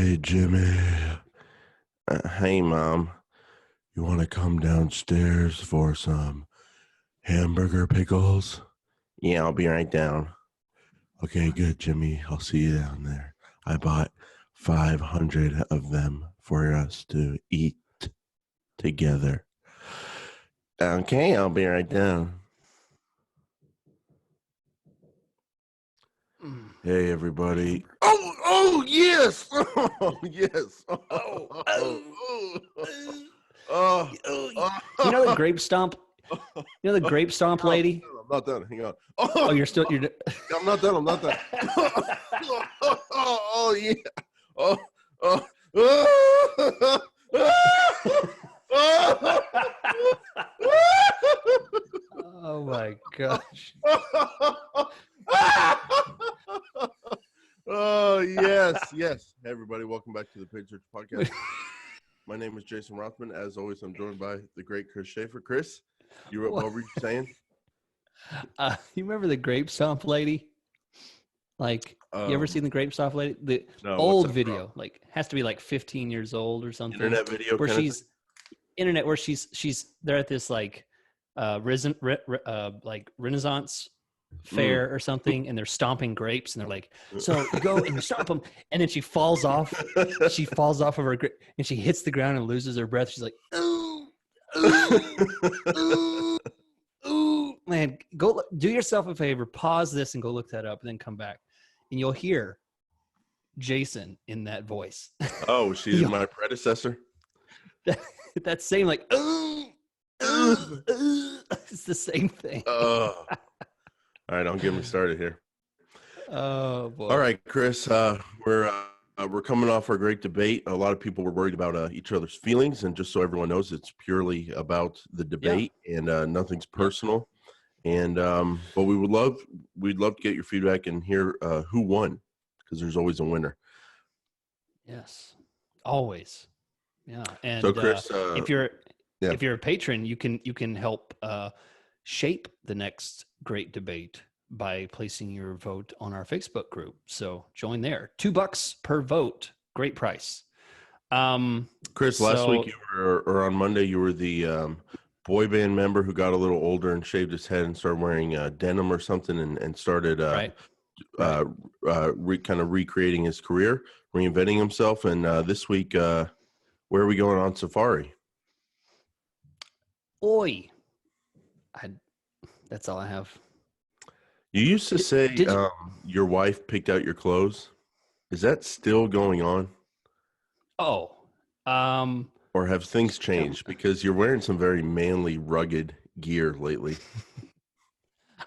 Hey, Jimmy. Hey, Mom. You want to come downstairs for some hamburger pickles? Yeah, I'll be right down. Okay, good, Jimmy. I'll see you down there. I bought 500 of them for us to eat together. Okay, I'll be right down. Hey, everybody. Oh, yes. Oh, yes. You know the grape stomp? You know the grape stomp lady? I'm not done. Hang on. Oh, you're I'm not done. Oh, yeah. Oh my gosh. Oh, yes. Hey, everybody, welcome back to the Paid Search Podcast. My name is Jason Rothman. As always, I'm joined by the great Chris Schaefer. Chris, what were you saying? You remember the grape stomp lady? Like, you ever seen the grape stomp lady? The old video, from? Like, has to be like 15 years old or something. Internet video, where she's they're at this like Renaissance fair or something, and they're stomping grapes, and they're like, so you go and you stomp them, and then she falls off of her grape, and she hits the ground and loses her breath. She's like, ooh, man, go do yourself a favor, pause this and go look that up, and then come back, and you'll hear Jason in that voice. Oh, she's my predecessor. That same like, it's the same thing. All right, don't get me started here. Oh boy! All right, Chris, we're coming off our great debate. A lot of people were worried about each other's feelings, and just so everyone knows, it's purely about the debate, and nothing's personal. And but we'd love to get your feedback and hear who won, because there's always a winner. Yes, always. Yeah, and so Chris, if you're a patron, you can help shape the next great debate by placing your vote on our Facebook group. So join there. $2 per vote. Great price. Chris, last week or on Monday, you were the boy band member who got a little older and shaved his head and started wearing denim or something and started kind of recreating his career, reinventing himself. And this week, where are we going on safari? Oi. That's all I have. You used to say your wife picked out your clothes. Is that still going on? Oh. Or have things changed? Because you're wearing some very manly, rugged gear lately.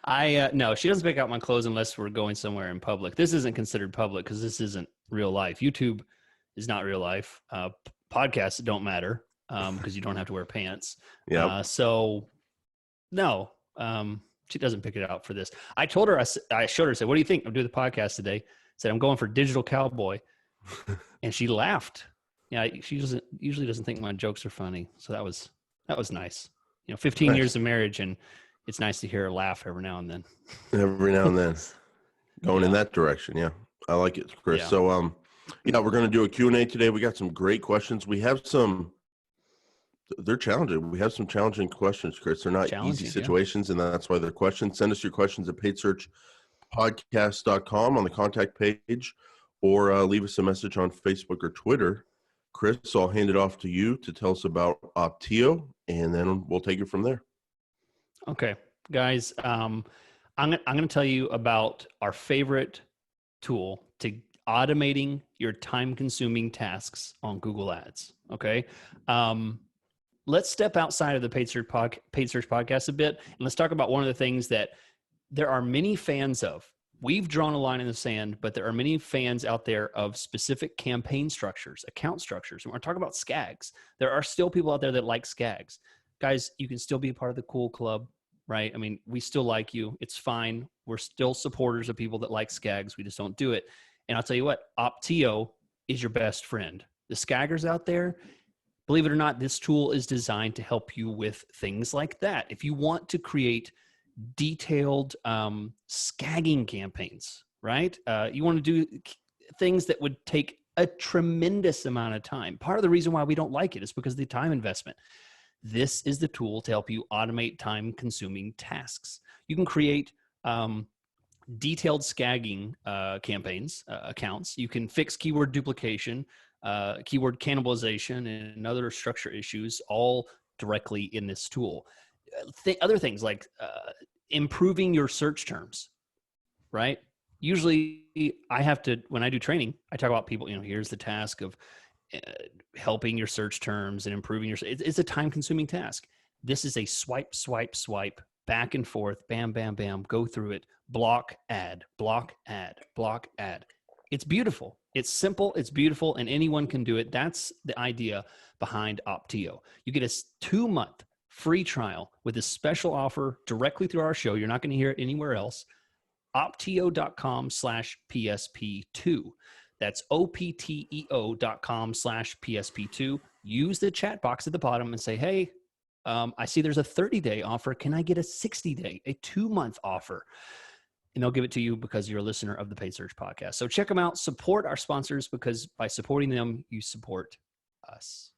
No, she doesn't pick out my clothes unless we're going somewhere in public. This isn't considered public because this isn't real life. YouTube is not real life. Podcasts don't matter because you don't have to wear pants. Yeah. So no, she doesn't pick it out for this. I told her, I showed her, I said, what do you think? I'm doing the podcast today. I said, I'm going for digital cowboy. And she laughed. Yeah. She usually doesn't think my jokes are funny. So that was nice. 15 years of marriage, and it's nice to hear her laugh every now and then. Going in that direction. Yeah. I like it, Chris. Yeah. So, we're going to do a Q&A today. We got some great questions. They're challenging. We have some challenging questions, Chris. They're not easy situations, and that's why they're questions. Send us your questions at paidsearchpodcast.com on the contact page, or leave us a message on Facebook or Twitter. Chris, I'll hand it off to you to tell us about Optio, and then we'll take it from there. Okay, guys, I'm going to tell you about our favorite tool to automating your time-consuming tasks on Google Ads. Okay. Let's step outside of the Paid Search Podcast a bit, and let's talk about one of the things that there are many fans of. We've drawn a line in the sand, but there are many fans out there of specific campaign structures, account structures. And we're talking about SCAGs. There are still people out there that like SCAGs. Guys, you can still be a part of the cool club, right? I mean, we still like you. It's fine. We're still supporters of people that like SCAGs. We just don't do it. And I'll tell you what, Optio is your best friend. The SCAGers out there, believe it or not, this tool is designed to help you with things like that. If you want to create detailed SCAGing campaigns, right? You want to do things that would take a tremendous amount of time. Part of the reason why we don't like it is because of the time investment. This is the tool to help you automate time-consuming tasks. You can create detailed scagging campaigns, accounts. You can fix keyword duplication, keyword cannibalization, and other structure issues all directly in this tool. Other things like improving your search terms, right? Usually I have to, when I do training, I talk about people, here's the task of helping your search terms and improving your, it's a time consuming task. This is a swipe, swipe, swipe, back and forth, bam, bam, bam, go through it, block, add, block, add, block, add. It's beautiful. It's simple. It's beautiful. And anyone can do it. That's the idea behind Optio. You get a 2-month free trial with a special offer directly through our show. You're not going to hear it anywhere else. Optio.com/PSP2. That's OPTEO.com/PSP2. Use the chat box at the bottom and say, hey, I see there's a 30-day offer. Can I get a 60-day, a 2-month offer? And they'll give it to you because you're a listener of the Paid Search Podcast. So check them out. Support our sponsors, because by supporting them, you support us.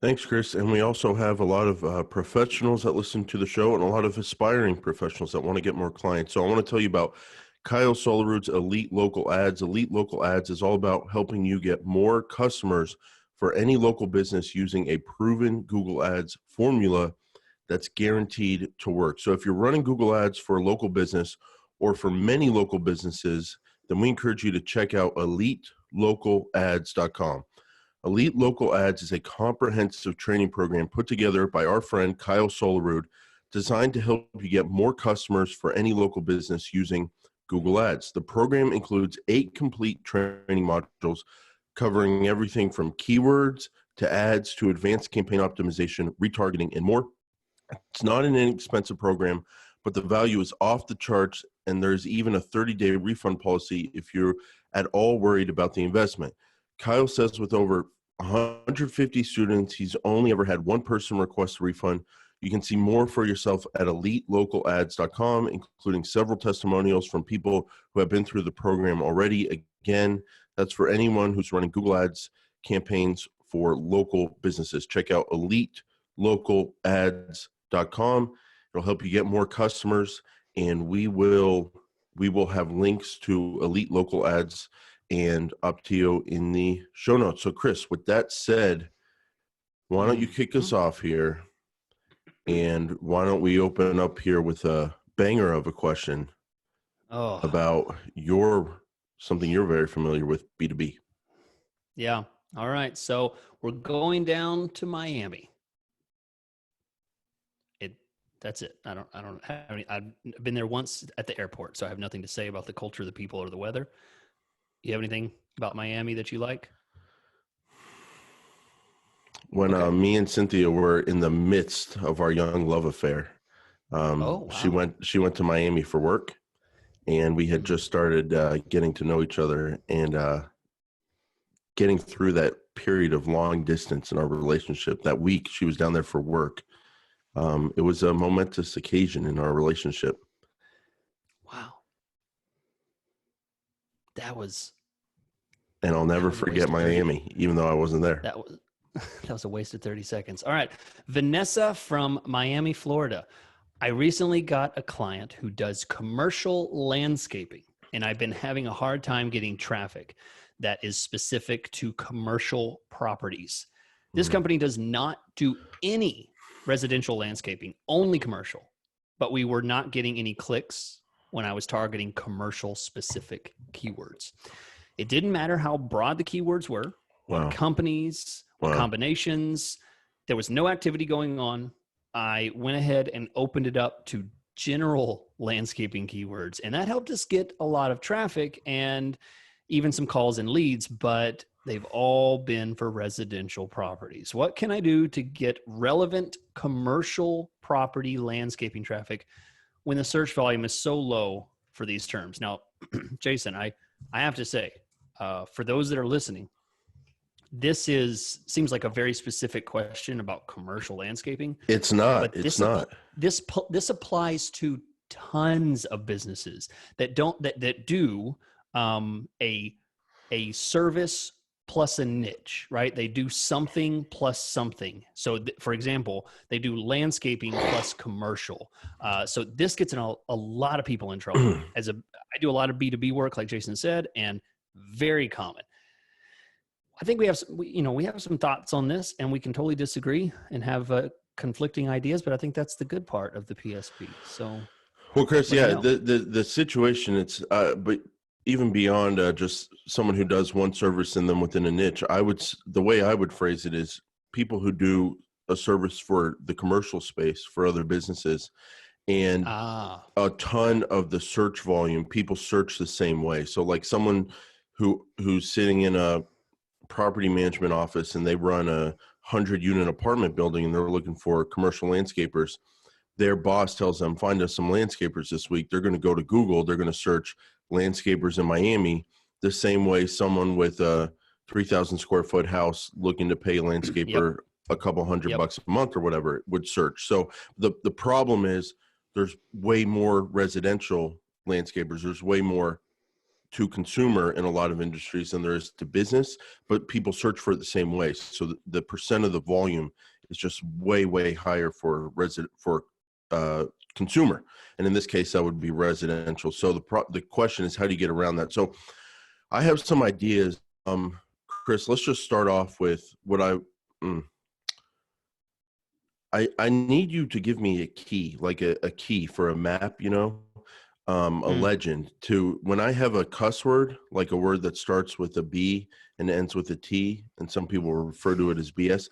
Thanks, Chris. And we also have a lot of professionals that listen to the show and a lot of aspiring professionals that want to get more clients. So I want to tell you about Kyle Solarud's Elite Local Ads. Elite Local Ads is all about helping you get more customers for any local business using a proven Google Ads formula that's guaranteed to work. So if you're running Google Ads for a local business or for many local businesses, then we encourage you to check out EliteLocalAds.com. Elite Local Ads is a comprehensive training program put together by our friend Kyle Solarud, designed to help you get more customers for any local business using Google Ads. The program includes 8 complete training modules covering everything from keywords to ads to advanced campaign optimization, retargeting, and more. It's not an inexpensive program, but the value is off the charts, and there's even a 30-day refund policy if you're at all worried about the investment. Kyle says with over 150 students, he's only ever had one person request a refund. You can see more for yourself at EliteLocalAds.com, including several testimonials from people who have been through the program already. Again, that's for anyone who's running Google Ads campaigns for local businesses. Check out EliteLocalAds.com. It'll help you get more customers, and we will have links to Elite Local Ads and Optio in the show notes. So, Chris, with that said, why don't you kick us off here? And why don't we open up here with a banger of a question about something you're very familiar with, B2B. Yeah. All right. So we're going down to Miami. That's it. I don't have any. I've been there once at the airport, so I have nothing to say about the culture, the people, or the weather. You have anything about Miami that you like? When me and Cynthia were in the midst of our young love affair, wow. she went to Miami for work, and we had just started getting to know each other and getting through that period of long distance in our relationship. That week she was down there for work. It was a momentous occasion in our relationship. Wow. That was. And I'll never forget Miami, even though I wasn't there. That was a wasted 30 seconds. All right. Vanessa from Miami, Florida. I recently got a client who does commercial landscaping, and I've been having a hard time getting traffic that is specific to commercial properties. This company does not do any residential landscaping, only commercial, but we were not getting any clicks when I was targeting commercial specific keywords. It didn't matter how broad the keywords were, what companies, what combinations. There was no activity going on. I went ahead and opened it up to general landscaping keywords, and that helped us get a lot of traffic and even some calls and leads, but they've all been for residential properties. What can I do to get relevant commercial property landscaping traffic when the search volume is so low for these terms? Now, Jason, I have to say, for those that are listening, this seems like a very specific question about commercial landscaping. It's not. But it's not. This applies to tons of businesses that do a service plus a niche, right? They do something plus something. So, for example, they do landscaping plus commercial. So this gets in a lot of people in trouble. I do a lot of B2B work, like Jason said, and very common. I think we have, we have some thoughts on this, and we can totally disagree and have conflicting ideas. But I think that's the good part of the PSP. So, Well, Chris, let me yeah, know. the situation, it's but even beyond just someone who does one service and then within a niche, the way I would phrase it is people who do a service for the commercial space for other businesses, and a ton of the search volume, people search the same way. So like someone who's sitting in a property management office and they run a 100-unit apartment building and they're looking for commercial landscapers, their boss tells them, find us some landscapers this week. They're going to go to Google. They're going to search landscapers in Miami the same way someone with a 3,000 square foot house looking to pay a landscaper a couple $100 a month or whatever would search. So the problem is there's way more residential landscapers. There's way more to consumer in a lot of industries than there is to business, but people search for it the same way. So the percent of the volume is just way, way higher for consumer. And in this case, that would be residential. So the question is, how do you get around that? So I have some ideas. Chris, let's just start off with what I need you to give me a key, like a key for a map, a legend to when I have a cuss word, like a word that starts with a B and ends with a T, and some people refer to it as BS.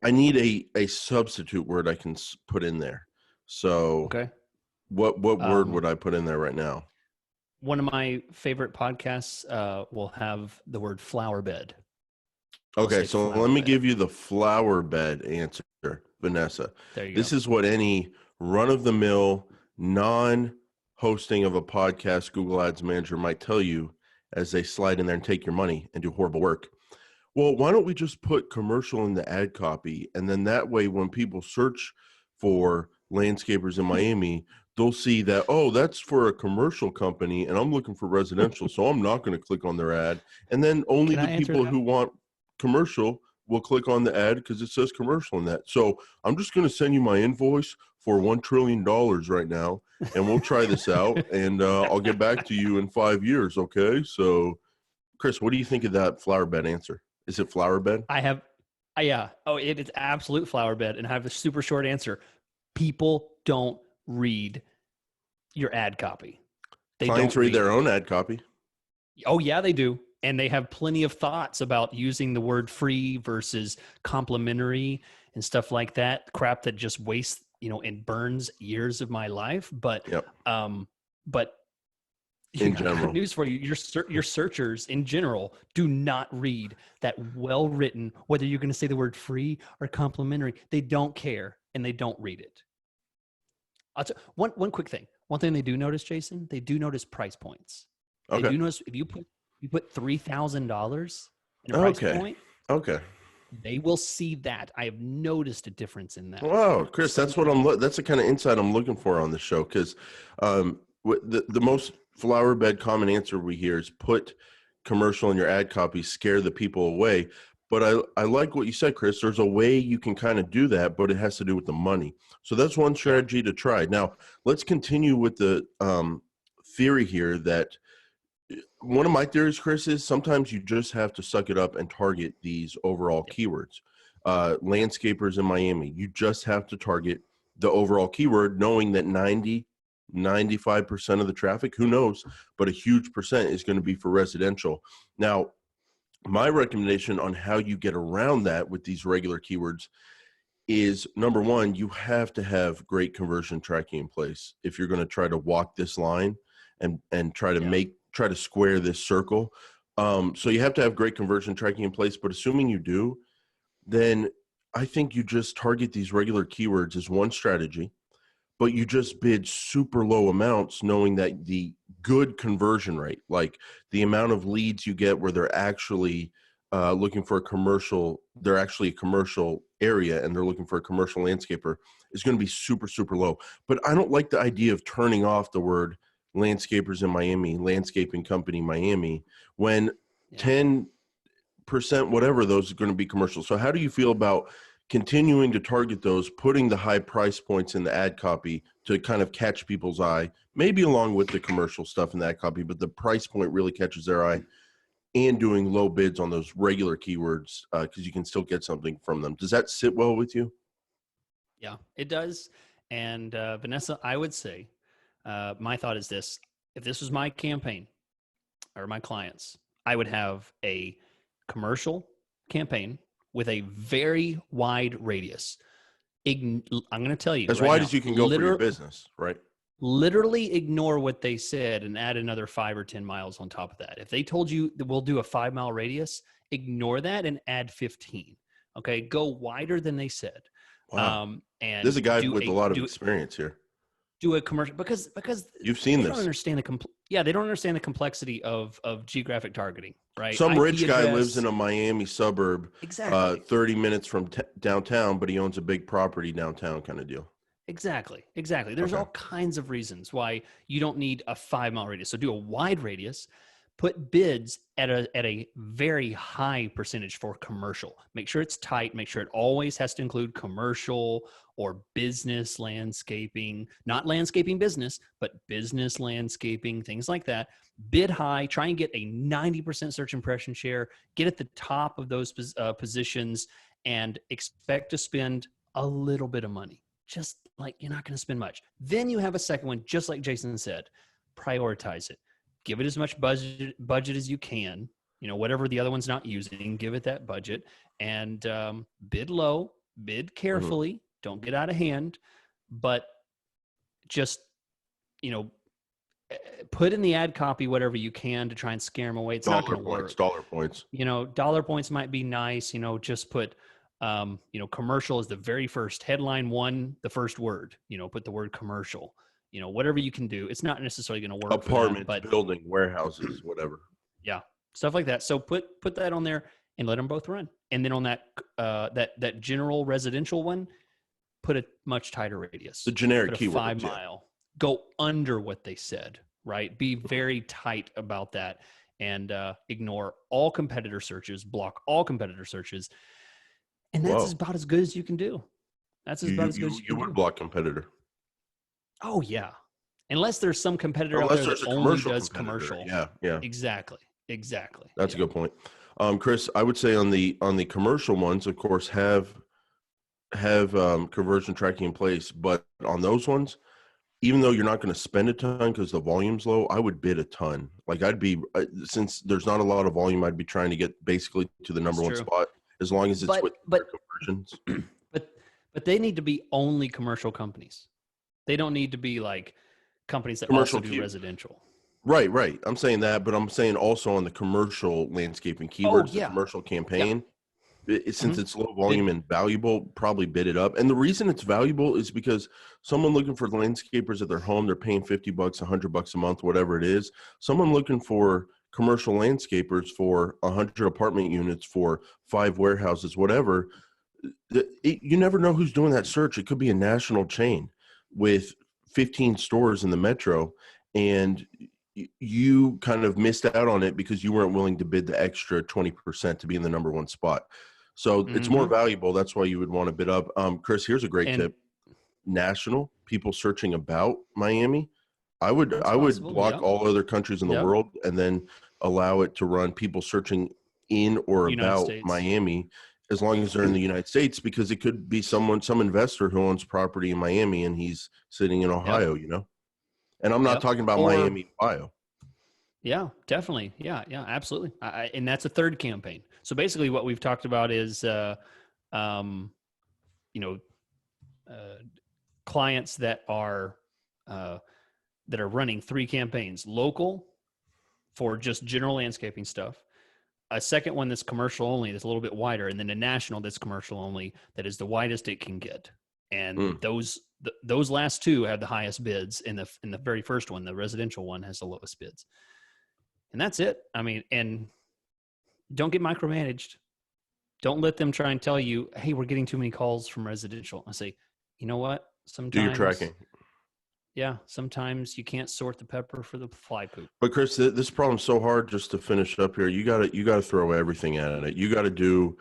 I need a substitute word I can put in there. So what word would I put in there right now? One of my favorite podcasts will have the word flower bed. Okay, so let me give you the flower bed answer, Vanessa. There you This go. is what any run-of-the-mill, non-hosting of a podcast Google Ads manager might tell you as they slide in there and take your money and do horrible work. Well, why don't we just put commercial in the ad copy, and then that way when people search for landscapers in Miami, they'll see that, oh, that's for a commercial company, and I'm looking for residential, so I'm not going to click on their ad. And then only the people who want commercial will click on the ad because it says commercial in that. So I'm just going to send you my invoice for $1 trillion right now, and we'll try this out, and I'll get back to you in 5 years, okay? So, Chris, what do you think of that flower bed answer? Is it flower bed? Yeah. Oh, it is absolute flower bed. And I have a super short answer. People don't read your ad copy. Clients read their own ad copy. Oh, yeah, they do. And they have plenty of thoughts about using the word free versus complimentary and stuff like that. Crap that just wastes, and burns years of my life. But, in general, news for you, your searchers in general do not read that well-written, whether you're going to say the word free or complimentary. They don't care, and they don't read it. One quick thing. One thing they do notice, Jason, they do notice price points. Okay. They do notice if you put $3,000 in a price point. Okay. They will see that. I have noticed a difference in that. Wow, Chris, that's the kind of insight I'm looking for on the show, because the most flower bed common answer we hear is put commercial in your ad copy, scare the people away. But I like what you said, Chris. There's a way you can kind of do that, but it has to do with the money. So that's one strategy to try. Now, let's continue with the theory here that one of my theories, Chris, is sometimes you just have to suck it up and target these overall keywords. Landscapers in Miami, you just have to target the overall keyword, knowing that 95% of the traffic, who knows, but a huge percent is going to be for residential. Now, my recommendation on how you get around that with these regular keywords is, number one, you have to have great conversion tracking in place if you're going to try to walk this line and try to square this circle. So you have to have great conversion tracking in place, but assuming you do, then I think you just target these regular keywords as one strategy, but you just bid super low amounts, knowing that the good conversion rate, like the amount of leads you get where they're actually looking for a commercial area and they're looking for a commercial landscaper, is going to be super, super low. But I don't like the idea of turning off the word landscapers in Miami, landscaping company Miami, when 10 percent, whatever, those are going to be commercial. So how do you feel about continuing to target those, putting the high price points in the ad copy to kind of catch people's eye, maybe along with the commercial stuff in the ad copy, but the price point really catches their eye, and doing low bids on those regular keywords because you can still get something from them? Does that sit well with you? Yeah, it does. And Vanessa, I would say my thought is this: if this was my campaign or my clients, I would have a commercial campaign with a very wide radius. I'm going to tell you As right wide now, as you can go for your business, right? literally ignore what they said and add another 5 or 10 miles on top of that. If they told you that we'll do a 5-mile radius, ignore that and add 15. Okay, go wider than they said. Wow. And This is a guy with a lot of experience here. do a commercial because You've seen they this. don't understand they don't understand the complexity of geographic targeting, right? Some IP rich guy address, lives in a Miami suburb, exactly 30 minutes from downtown, but he owns a big property downtown, kind of deal. Exactly. There's Okay. all kinds of reasons why you don't need a 5-mile radius. So do a wide radius, put bids at a very high percentage for commercial. Make sure it's tight. Make sure it always has to include commercial or business landscaping, not landscaping business, but business landscaping, things like that. Bid high, try and get a 90% search impression share, get at the top of those positions, and expect to spend a little bit of money. Just like you're not going to spend much. Then you have a second one, just like Jason said, prioritize it. Give it as much budget as you can. You know, whatever the other one's not using, give it that budget and bid low, bid carefully. Don't get out of hand, but just, you know, put in the ad copy whatever you can to try and scare them away. It's not going to work. Dollar points. You know, dollar points might be nice. You know, just put you know, commercial is the very first headline one, the first word, you know, put the word commercial, you know, whatever you can do. It's not necessarily going to work. Apartments, for them, but building, warehouses, whatever. Yeah. Stuff like that. So put that on there and let them both run. And then on that general residential one, put a much tighter radius. The generic put a keyword. 5-mile. Go under what they said, right? Be very tight about that and ignore all competitor searches, block all competitor searches. And that's about as good as you can do. That's about as good as you can do. You would block competitor. Oh, yeah. Unless there's some competitor out there that only does commercial. Yeah. Exactly. That's a good point. Chris, I would say on the commercial ones, of course, have conversion tracking in place. But on those ones, even though you're not going to spend a ton because the volume's low, I would bid a ton. Like I'd be, since there's not a lot of volume, I'd be trying to get basically to the number one spot. As long as it's with conversions. But they need to be only commercial companies. They don't need to be like companies that commercial also do residential. Right. I'm saying that, but I'm saying also on the commercial landscaping keywords, the commercial campaign, since it's low volume and valuable, probably bid it up. And the reason it's valuable is because someone looking for landscapers at their home, they're paying $50, $100 a month, whatever it is. Someone looking for commercial landscapers for 100 apartment units, for 5 warehouses, whatever. You never know who's doing that search. It could be a national chain with 15 stores in the metro, and you kind of missed out on it because you weren't willing to bid the extra 20% to be in the number one spot. So it's more valuable. That's why you would want to bid up. Chris, here's a great tip. National people searching about Miami. I would block all other countries in the world and then allow it to run people searching in or about Miami, as long as they're in the United States, because it could be some investor who owns property in Miami and he's sitting in Ohio, you know? And I'm not talking about Miami, Ohio. Yeah, definitely. Yeah, absolutely. And that's a third campaign. So basically what we've talked about is, clients that are running 3 campaigns: local for just general landscaping stuff, a second one that's commercial only, that's a little bit wider, and then a national that's commercial only, that is the widest it can get. And those last 2 have the highest bids. In the very first one, the residential one, has the lowest bids. And that's it. I mean, and don't get micromanaged. Don't let them try and tell you, hey, we're getting too many calls from residential. I say, you know what? Sometimes do your tracking. Yeah, sometimes you can't sort the pepper for the fly poop. But Chris, this problem's so hard. Just to finish up here, you gotta throw everything at it. You gotta do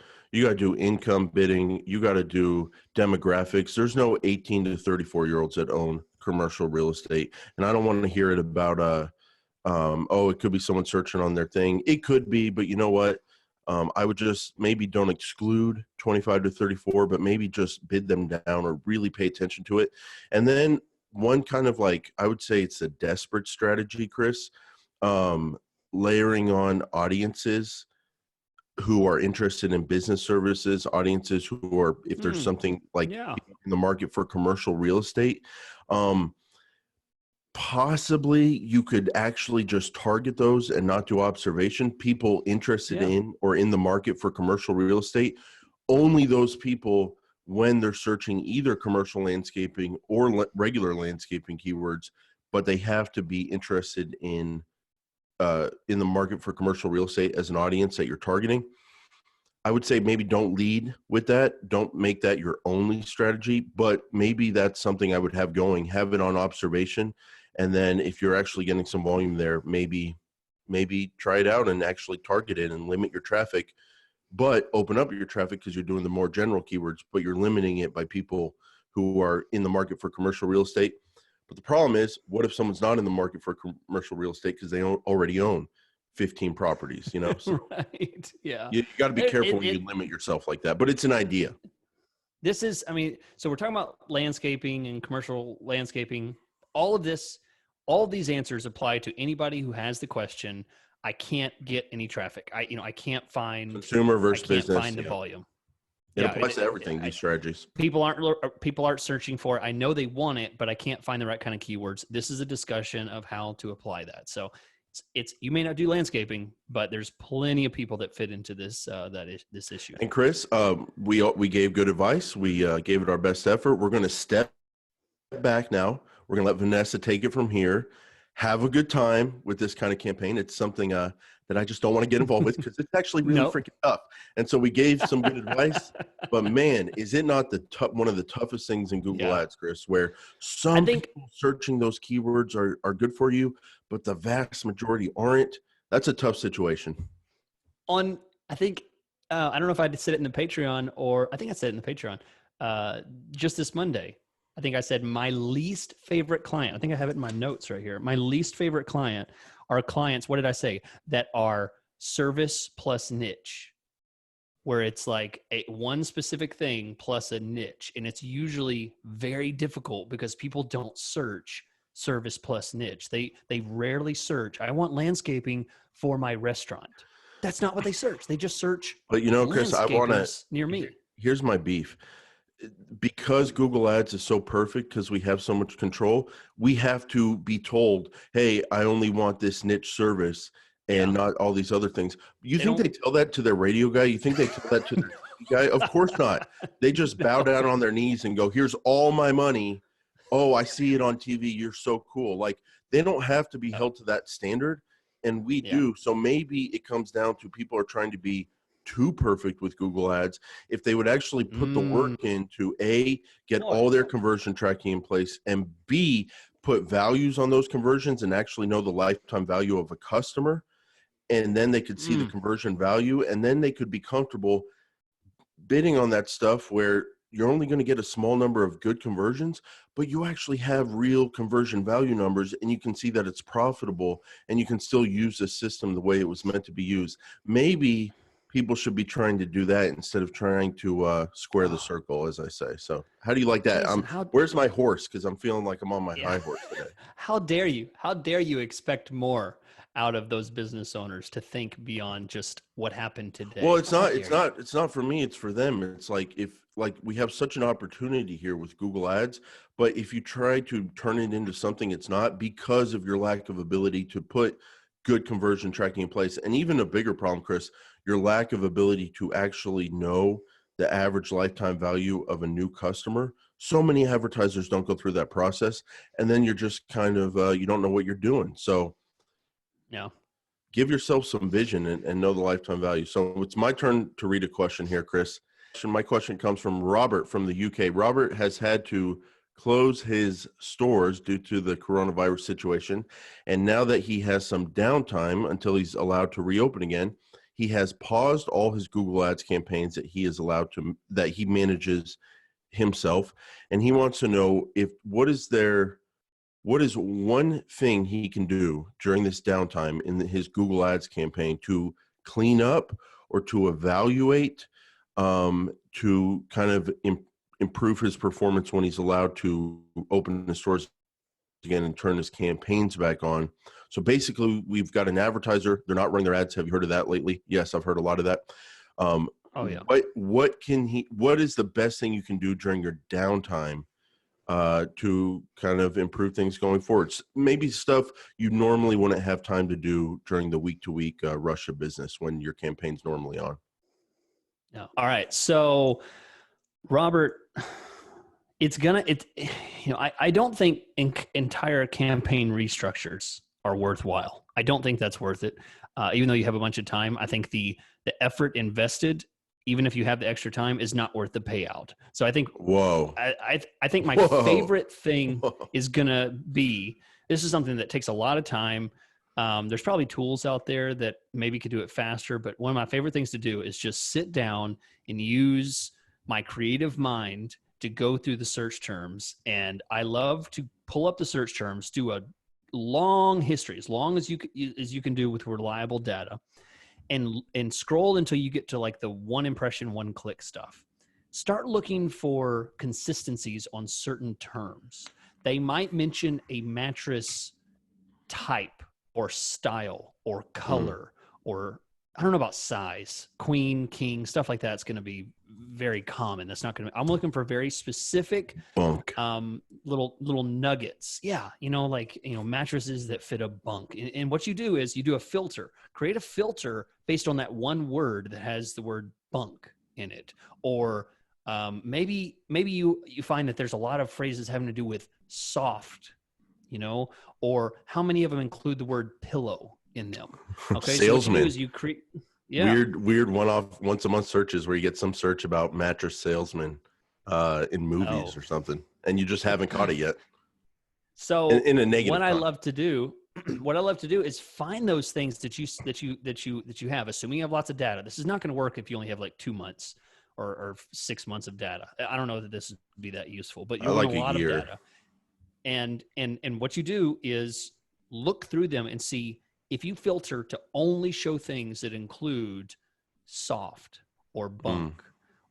income bidding. You gotta do demographics. There's no 18 to 34-year-olds that own commercial real estate, and I don't want to hear it about oh, it could be someone searching on their thing. It could be, but you know what? I would just maybe don't exclude 25 to 34, but maybe just bid them down or really pay attention to it. And then one kind of like, I would say it's a desperate strategy, Chris, um, layering on audiences who are interested in business services, audiences who are, if there's something like Yeah. in the market for commercial real estate, um, possibly you could actually just target those and not do observation. People interested Yeah. in or in the market for commercial real estate, only those people when they're searching either commercial landscaping or regular landscaping keywords, but they have to be interested in the market for commercial real estate as an audience that you're targeting. I would say maybe don't lead with that. Don't make that your only strategy, but maybe that's something I would have going, have it on observation. And then if you're actually getting some volume there, maybe try it out and actually target it and limit your traffic, but open up your traffic because you're doing the more general keywords, but you're limiting it by people who are in the market for commercial real estate. But the problem is, what if someone's not in the market for commercial real estate because they already own 15 properties, you know? So Right. Yeah. you got to be It, careful it, when you it, limit yourself like that, but it's an idea. this is, I mean, so we're talking about landscaping and commercial landscaping. All of this, all of these answers apply to anybody who has the question. I can't get any traffic. I can't find, Consumer I versus can't business. find the Yeah. volume. It Yeah. applies to everything, these strategies. People aren't searching for it. I know they want it, but I can't find the right kind of keywords. This is a discussion of how to apply that. So it's you may not do landscaping, but there's plenty of people that fit into this this issue. And Chris, we gave good advice. We gave it our best effort. We're going to step back now. We're going to let Vanessa take it from here. Have a good time with this kind of campaign. It's something that I just don't want to get involved with because it's actually really Nope. freaking tough. And so we gave some good advice, but man, is it not one of the toughest things in Google Yeah. Ads, Chris, where I some think people searching those keywords are good for you, but the vast majority aren't. That's a tough situation. I think I don't know if I said it in the Patreon or I think I said it in the Patreon just this Monday. I think I said my least favorite client. I think I have it in my notes right here. My least favorite client are clients. What did I say? That are service plus niche, where it's like one specific thing plus a niche. And it's usually very difficult because people don't search service plus niche. They rarely search, I want landscaping for my restaurant. That's not what they search. They just search But you know, Chris, I want to, landscapers near me. here's my beef. Because Google Ads is so perfect, because we have so much control, we have to be told, hey, I only want this niche service and not all these other things. You think they tell that to their radio guy? You think they tell that to their TV guy? Of course not. They just bow down on their knees and go, here's all my money. Oh, I see it on TV. You're so cool. Like, they don't have to be held to that standard, and we do. So maybe it comes down to people are trying to be too perfect with Google Ads. If they would actually put the work in to A, get all their conversion tracking in place, and B, put values on those conversions and actually know the lifetime value of a customer, and then they could see the conversion value, and then they could be comfortable bidding on that stuff where you're only going to get a small number of good conversions, but you actually have real conversion value numbers, and you can see that it's profitable, and you can still use the system the way it was meant to be used. Maybe people should be trying to do that instead of trying to square the circle, as I say. So how do you like that? Listen, where's my horse? Because I'm feeling like I'm on my high horse today. How dare you? How dare you expect more out of those business owners to think beyond just what happened today? Well, it's not for me. It's for them. It's like, we have such an opportunity here with Google Ads, but if you try to turn it into something it's not, because of your lack of ability to put good conversion tracking in place, and even a bigger problem, Chris, your lack of ability to actually know the average lifetime value of a new customer. So many advertisers don't go through that process, and then you're just kind of you don't know what you're doing. So give yourself some vision and know the lifetime value. So it's my turn to read a question here, Chris. My question comes from Robert from the UK. Robert has had to close his stores due to the coronavirus situation. And now that he has some downtime until he's allowed to reopen again, he has paused all his Google Ads campaigns that he is allowed to, that he manages himself. And he wants to know what is one thing he can do during this downtime in his Google Ads campaign to clean up or to evaluate, to kind of improve his performance when he's allowed to open the stores again and turn his campaigns back on. So basically, we've got an advertiser. They're not running their ads. Have you heard of that lately? Yes, I've heard a lot of that. Oh yeah. What is the best thing you can do during your downtime to kind of improve things going forward? Maybe stuff you normally wouldn't have time to do during the week-to-week rush of business when your campaign's normally on. Yeah. All right. So, Robert, I don't think entire campaign restructures are worthwhile. I don't think that's worth it. Even though you have a bunch of time, I think the effort invested, even if you have the extra time, is not worth the payout. So I think, I think my favorite thing is going to be, this is something that takes a lot of time. There's probably tools out there that maybe could do it faster, but one of my favorite things to do is just sit down and use my creative mind to go through the search terms. And I love to pull up the search terms, do a long history, as long as you can do with reliable data, and scroll until you get to like the one impression, one click stuff. Start looking for consistencies on certain terms. They might mention a mattress type or style or color or I don't know about size, queen, king, stuff like that's going to be very common. That's not going to, I'm looking for very specific bunk, little nuggets. Yeah. Mattresses that fit a bunk. And what you do is you do a filter, create a filter based on that one word that has the word bunk in it. Or maybe you find that there's a lot of phrases having to do with soft, or how many of them include the word pillow in them. Okay. Salesman. So what you do is you create weird one-off once a month searches where you get some search about mattress salesman in movies or something, and you just haven't caught it yet. So in a negative what I love to do is find those things that you have, assuming you have lots of data. This is not going to work if you only have like 2 months or 6 months of data. I don't know that this would be that useful, but you want a lot of data. And what you do is look through them and see if you filter to only show things that include soft or bunk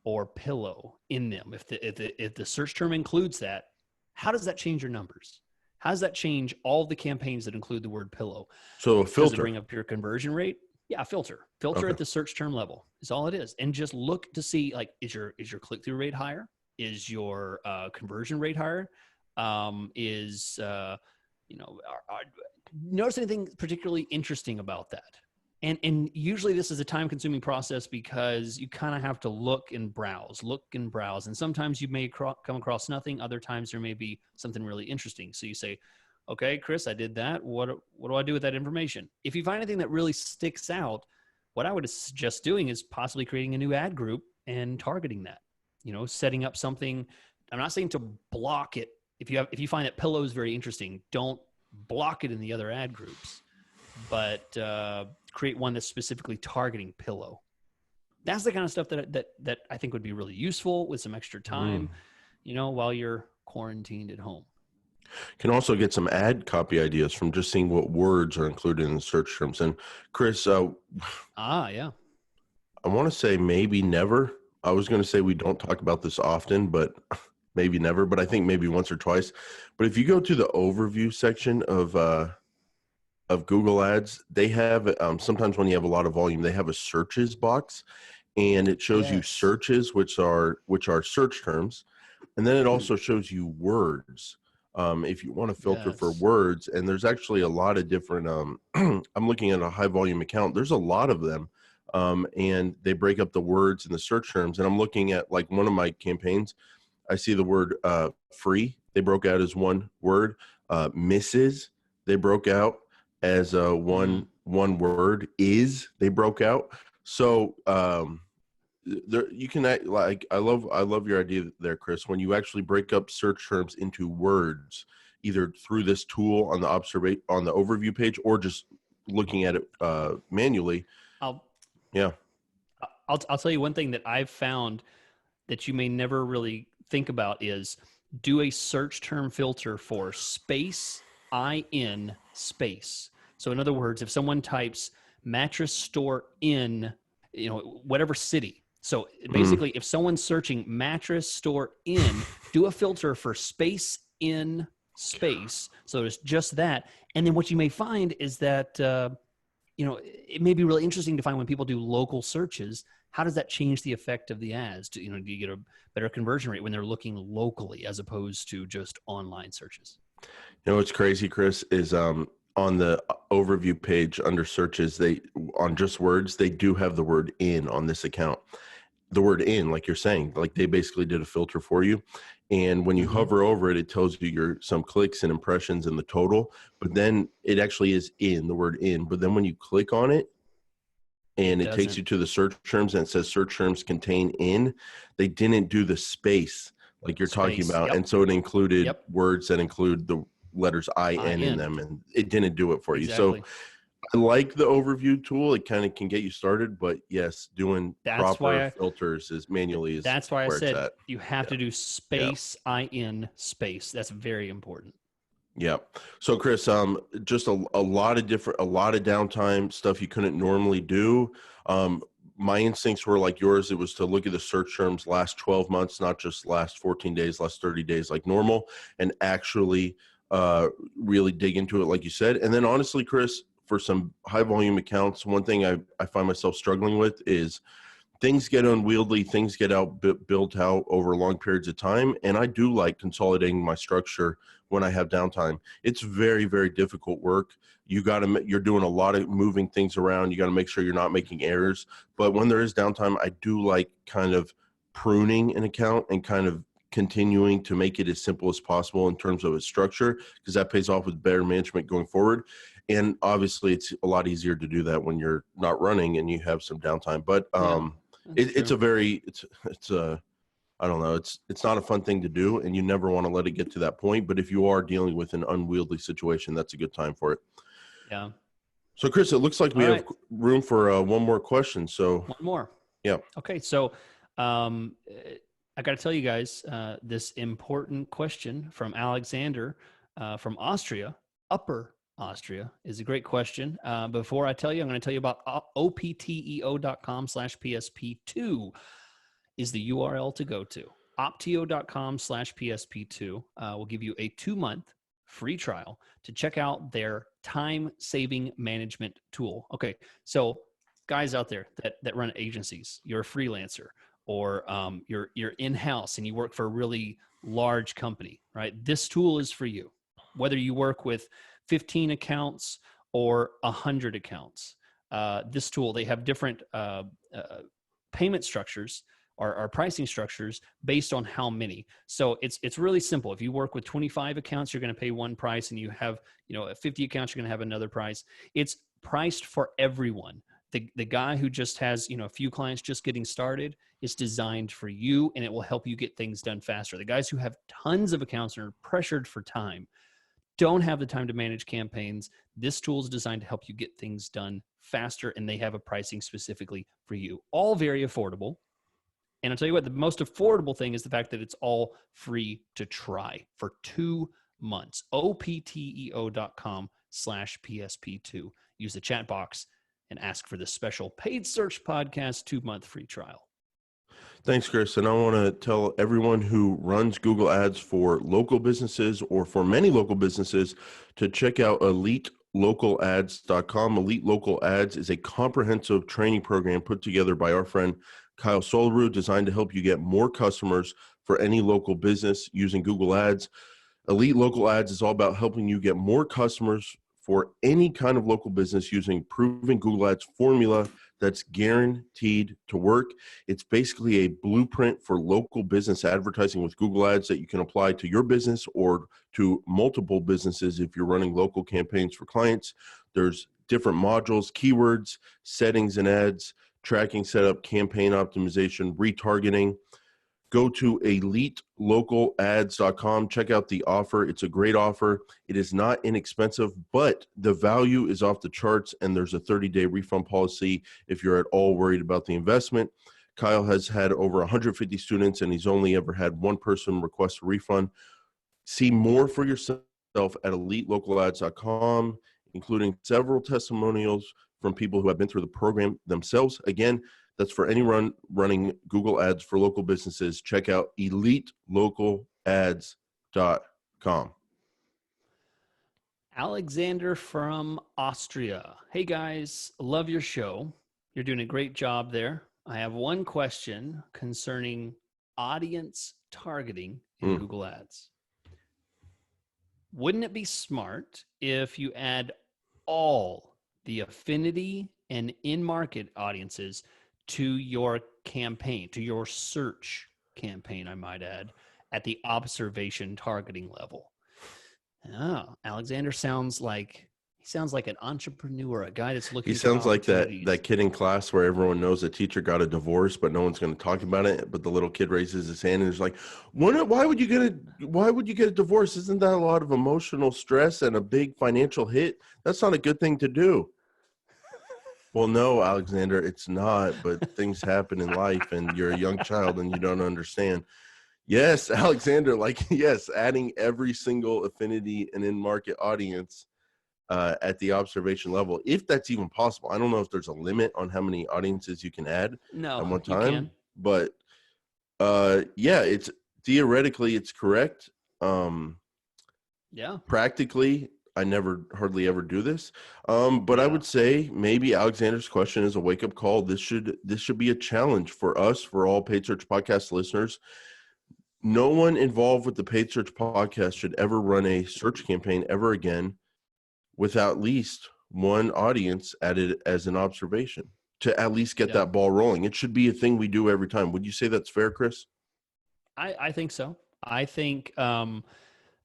or pillow in them. If the search term includes that, how does that change your numbers? How does that change all the campaigns that include the word pillow? So a filter. Does it bring up your conversion rate? Yeah, filter at the search term level is all it is. And just look to see, like, is your click-through rate higher? Is your conversion rate higher? Notice anything particularly interesting about that? And usually this is a time-consuming process because you kind of have to look and browse. And sometimes you may come across nothing. Other times there may be something really interesting. So you say, okay, Chris, I did that. What do I do with that information? If you find anything that really sticks out, what I would suggest doing is possibly creating a new ad group and targeting that. Setting up something. I'm not saying to block it. If you find that pillow is very interesting, don't block it in the other ad groups, but create one that's specifically targeting pillow. That's the kind of stuff that I think would be really useful with some extra time, while you're quarantined at home. Can also get some ad copy ideas from just seeing what words are included in the search terms. And Chris, yeah, I want to say maybe never. I was going to say we don't talk about this often, but maybe never, but I think maybe once or twice. But if you go to the overview section of Google Ads, they have sometimes when you have a lot of volume, they have a searches box, and it shows you searches, which are search terms, and then it also shows you words. If you want to filter for words, and there's actually a lot of different. I'm looking at a high volume account. There's a lot of them. And they break up the words in the search terms. And I'm looking at like one of my campaigns. I see the word free. They broke out as one word. Mrs. They broke out as one word. Is they broke out. So there you can act like I love your idea there, Chris. When you actually break up search terms into words, either through this tool on the overview page or just looking at it manually. I'll Yeah. I'll tell you one thing that I've found that you may never really think about is do a search term filter for space in space. So in other words, if someone types mattress store in, whatever city. So basically, if someone's searching mattress store in, do a filter for space in space. So it's just that. And then what you may find is that, it may be really interesting to find when people do local searches, how does that change the effect of the ads? Do you get a better conversion rate when they're looking locally as opposed to just online searches? What's crazy, Chris, is on the overview page under searches, they on just words, they do have the word in on this account. The word in, like you're saying, like they basically did a filter for you. And when you hover over it, it tells you some clicks and impressions and the total, but then it actually is in the word in. But then when you click on it and it takes you to the search terms and it says search terms contain in, they didn't do the space like you're talking about. Yep. And so it included Yep. words that include the letters IN in them, and it didn't do it for Exactly. you. So I like the overview tool. It kind of can get you started, but yes, doing proper filters is manually is that's why I where said it's at. You have to do space in space. That's very important. Yeah. So Chris, just a lot of downtime stuff you couldn't normally do. My instincts were like yours. It was to look at the search terms last 12 months, not just last 14 days, last 30 days like normal, and actually really dig into it like you said. And then honestly, Chris, for some high volume accounts, one thing I find myself struggling with is things get unwieldy, things get built out over long periods of time. And I do like consolidating my structure when I have downtime. It's very, very difficult work. You're doing a lot of moving things around. You got to make sure you're not making errors. But when there is downtime, I do like kind of pruning an account and kind of continuing to make it as simple as possible in terms of its structure, because that pays off with better management going forward. And obviously it's a lot easier to do that when you're not running and you have some downtime. But it's a I don't know, it's not a fun thing to do, and you never want to let it get to that point. But if you are dealing with an unwieldy situation, that's a good time for it. Yeah. So Chris, it looks like we have room for one more question. So one more. Yeah. Okay. So I got to tell you guys this important question from Alexander from Austria, Upper Austria, is a great question. Before I tell you, I'm going to tell you about opteo.com/PSP2 is the URL to go to. Opteo.com/PSP2 will give you a 2-month free trial to check out their time-saving management tool. Okay, so guys out there that run agencies, you're a freelancer, or you're in-house and you work for a really large company, right? This tool is for you. Whether you work with 15 accounts or 100 accounts, this tool, they have different payment structures or pricing structures based on how many. So it's really simple. If you work with 25 accounts, you're going to pay one price, and you have 50 accounts, you're going to have another price. It's priced for everyone. The guy who just has a few clients just getting started, is designed for you, and it will help you get things done faster. The guys who have tons of accounts and are pressured for time, don't have the time to manage campaigns, this tool is designed to help you get things done faster, and they have a pricing specifically for you. All very affordable. And I'll tell you what, the most affordable thing is the fact that it's all free to try for 2 months. opteo.com/PSP2. Use the chat box and ask for the special Paid Search Podcast 2-month free trial. Thanks, Chris. And I want to tell everyone who runs Google Ads for local businesses or for many local businesses to check out EliteLocalAds.com. Elite Local Ads is a comprehensive training program put together by our friend Kyle Solru, designed to help you get more customers for any local business using Google Ads. Elite Local Ads is all about helping you get more customers for any kind of local business using proven Google Ads formula that's guaranteed to work. It's basically a blueprint for local business advertising with Google Ads that you can apply to your business or to multiple businesses if you're running local campaigns for clients. There's different modules, keywords, settings, and ads tracking, setup, campaign optimization, retargeting. Go to eliteLocalAds.com. Check out the offer. It's a great offer. It is not inexpensive, but the value is off the charts, and there's a 30-day refund policy if you're at all worried about the investment. Kyle has had over 150 students, and he's only ever had one person request a refund. See more for yourself at elitelocalads.com, including several testimonials from people who have been through the program themselves. Again, that's for anyone running Google Ads for local businesses. Check out elitelocalads.com. Alexander from Austria. Hey guys, love your show. You're doing a great job there. I have one question concerning audience targeting in Google Ads. Wouldn't it be smart if you add all the affinity and in-market audiences to your campaign, to your search campaign, I might add, at the observation targeting level? Oh, Alexander sounds like an entrepreneur, a guy that's looking. He sounds like that opportunities. kid in class where everyone knows the teacher got a divorce, but no one's going to talk about it. But the little kid raises his hand and is like, why would you get a divorce? Isn't that a lot of emotional stress and a big financial hit? That's not a good thing to do. Well, no, Alexander, it's not, but things happen in life and you're a young child and you don't understand. Yes, Alexander, yes, adding every single affinity and in-market audience at the observation level, if that's even possible. I don't know if there's a limit on how many audiences you can add at one time, you can. But it's theoretically it's correct. Practically, I never hardly ever do this. But I would say maybe Alexander's question is a wake-up call. This should be a challenge for us, for all Paid Search Podcast listeners. No one involved with the Paid Search Podcast should ever run a search campaign ever again without at least one audience added as an observation to at least get that ball rolling. It should be a thing we do every time. Would you say that's fair, Chris? I think so. I think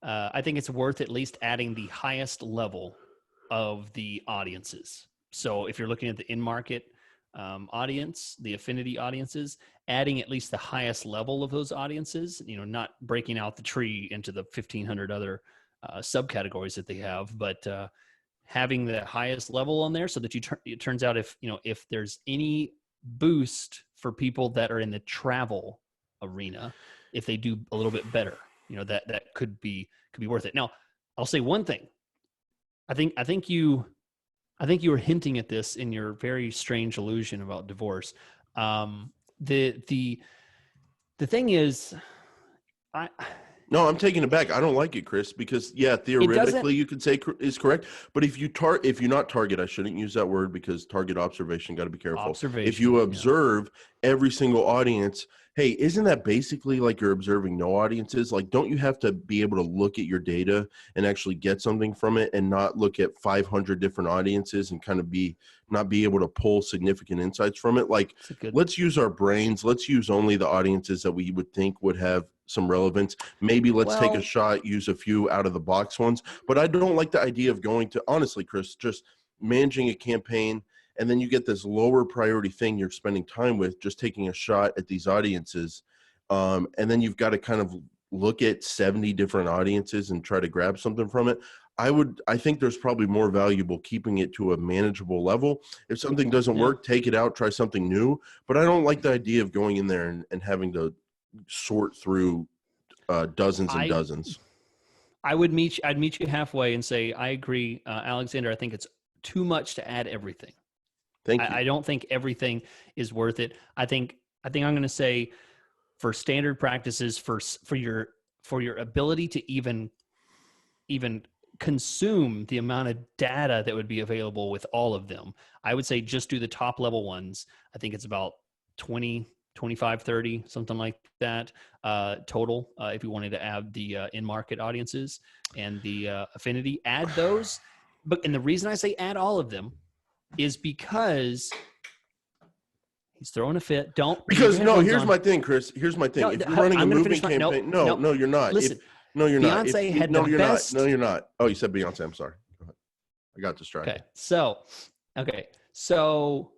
it's worth at least adding the highest level of the audiences. So if you're looking at the in-market audience, the affinity audiences, adding at least the highest level of those audiences, not breaking out the tree into the 1,500 other subcategories that they have, but having the highest level on there so that it turns out if there's any boost for people that are in the travel arena, if they do a little bit better, that could be worth it. Now, I'll say one thing. I think you were hinting at this in your very strange illusion about divorce. The thing is, No, I'm taking it back. I don't like it, Chris, because theoretically you could say is correct. But if you not target, I shouldn't use that word because target observation, got to be careful. If you observe every single audience, hey, isn't that basically like you're observing no audiences? Like, don't you have to be able to look at your data and actually get something from it and not look at 500 different audiences and kind of not be able to pull significant insights from it? Like, let's use our brains. Let's use only the audiences that we would think would have some relevance. Maybe let's take a shot, use a few out of the box ones. But I don't like the idea of going to, honestly, Chris, just managing a campaign and then you get this lower priority thing you're spending time with, just taking a shot at these audiences. And then you've got to kind of look at 70 different audiences and try to grab something from it. I think there's probably more valuable keeping it to a manageable level. If something doesn't work, take it out, try something new. But I don't like the idea of going in there and having to sort through dozens and dozens. I'd meet you halfway and say, I agree, Alexander. I think it's too much to add everything. Thank you. I don't think everything is worth it. I think I'm going to say, for standard practices, for your ability to even consume the amount of data that would be available with all of them, I would say just do the top level ones. I think it's about 20, 25, 30, something like that total. If you wanted to add the in-market audiences and the affinity, add those. And the reason I say add all of them is because he's throwing a fit. Here's my thing, Chris. Here's my thing. If you're running a moving campaign, no, you're not. Listen, you're not. Beyonce had the best. No, you're not. Oh, you said Beyonce. I'm sorry. Go ahead. I got distracted. Okay. So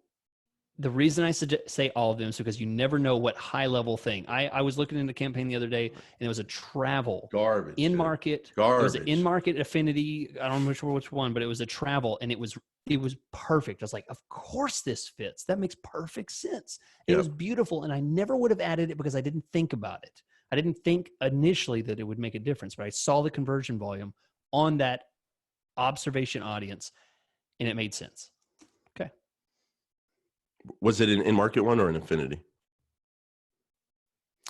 The reason I say all of them is because you never know what high level thing. I was looking into a campaign the other day, and it was a travel Garbage. in Dude. market. Garbage. It was an in market affinity. I don't remember which one, but it was a travel, and it was perfect. I was like, of course this fits. That makes perfect sense. It was beautiful, and I never would have added it because I didn't think about it. I didn't think initially that it would make a difference, but I saw the conversion volume on that observation audience, and it made sense. Okay. Was it an in-market one or an affinity?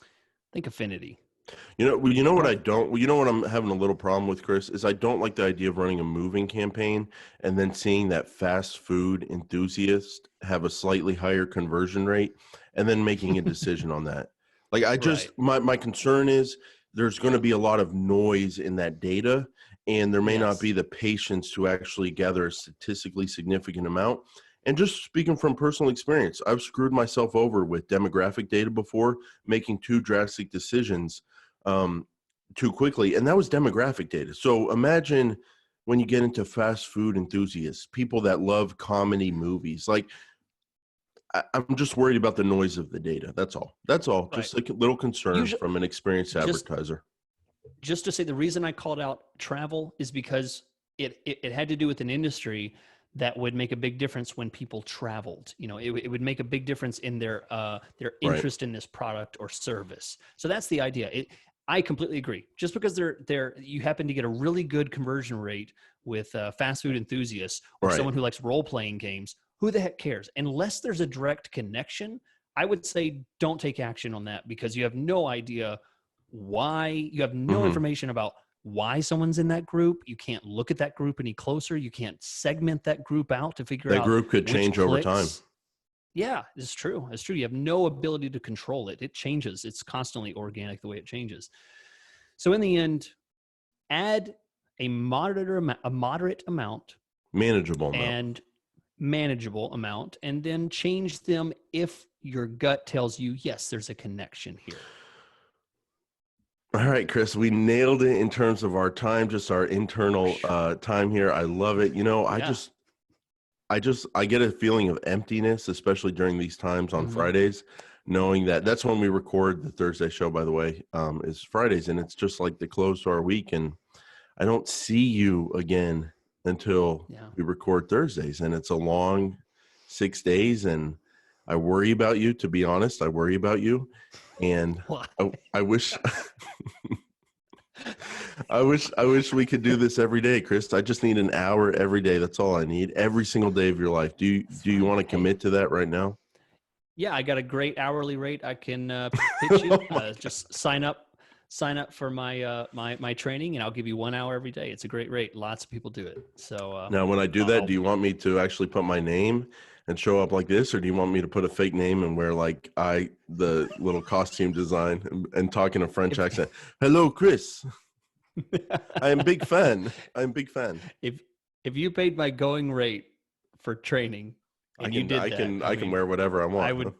I think affinity. You know what I don't. You know what I'm having a little problem with, Chris, is I don't like the idea of running a moving campaign and then seeing that fast food enthusiast have a slightly higher conversion rate and then making a decision on that. Like I just my concern is there's going to be a lot of noise in that data, and there may not be the patience to actually gather a statistically significant amount. And just speaking from personal experience, I've screwed myself over with demographic data before, making two drastic decisions too quickly. And that was demographic data. So imagine when you get into fast food enthusiasts, people that love comedy movies, like I'm just worried about the noise of the data. That's all. Right. Just like a little concern from an experienced advertiser. Just to say, the reason I called out travel is because it had to do with an industry that would make a big difference when people traveled. You know, it would make a big difference in their interest in this product or service. So that's the idea. I completely agree. Just because you happen to get a really good conversion rate with fast food enthusiasts or someone who likes role-playing games, who the heck cares? Unless there's a direct connection, I would say don't take action on that, because you have no idea why. You have no information about why someone's in that group. You can't look at that group any closer. You can't segment that group out to figure out that group could change over time. Yeah, it's true. It's true. You have no ability to control it. It changes. It's constantly organic the way it changes. So in the end, add a moderate amount, manageable amount, and then change them if your gut tells you, yes, there's a connection here. All right, Chris, we nailed it in terms of our time, just our internal time here. I love it. You know, I get a feeling of emptiness, especially during these times on Fridays, knowing that that's when we record the Thursday show, by the way, is Fridays. And it's just like the close to our week. And I don't see you again until we record Thursdays. And it's a long 6 days. And I worry about you, to be honest. I worry about you. And I wish I wish we could do this every day, Chris. I just need an hour every day. That's all I need, every single day of your life. Do you want to commit to that right now? Yeah, I got a great hourly rate. I can pitch you. Just sign up for my my training, and I'll give you 1 hour every day. It's a great rate. Lots of people do it. So now, when I do that, do you want me to actually put my name and show up like this, or do you want me to put a fake name and wear like the little costume design and talk in a French accent? Hello, Chris. I'm a big fan. If you paid my going rate for training, and I can wear whatever I want.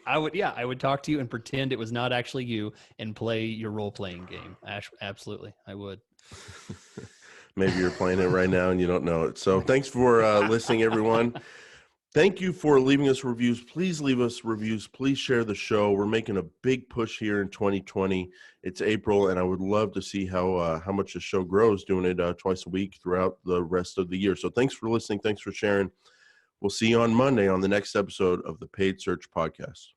I would talk to you and pretend it was not actually you and play your role-playing game. Absolutely, I would. Maybe you're playing it right now and you don't know it. So thanks for listening, everyone. Thank you for leaving us reviews. Please leave us reviews. Please share the show. We're making a big push here in 2020. It's April, and I would love to see how much the show grows, doing it twice a week throughout the rest of the year. So thanks for listening. Thanks for sharing. We'll see you on Monday on the next episode of the Paid Search Podcast.